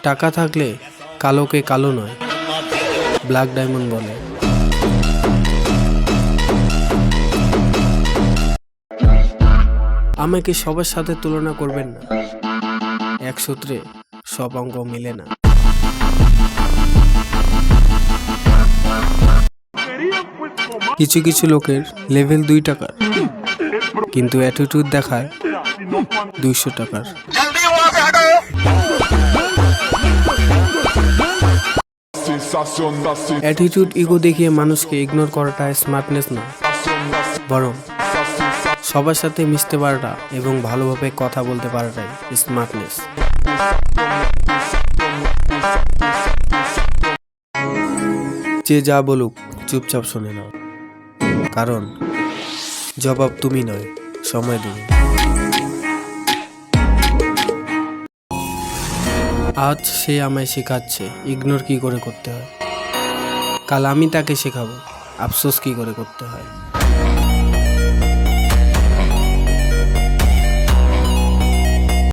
টাকা থাকলে কালোকে কালো নয়, ব্ল্যাক ডায়মন্ড বলে। আমাকে সবার সাথে তুলনা করবেন না, এক সূত্রে সব অঙ্ক মিলে না। কিছু কিছু লোকের লেভেল 2 টাকার, কিন্তু অ্যাটিটিউড দেখায় 200 টাকার। অ্যাটিটিউড ইগো দেখিয়ে মানুষকে ইগনোর করাটা স্মার্টনেস নয়, বরং সবার সাথে মিশতে পারাটা এবং ভালোভাবে কথা বলতে পারাটাই স্মার্টনেস। যে যা বলুক চুপচাপ শুনে নাও, কারণ জবাব তুমি নয়, সময় দেবে। আজ সে আমায় শেখাচ্ছে ইগনোর কি করে করতে হয়, কাল আমি তাকে শেখাবো আফসোস কি করে করতে হয়।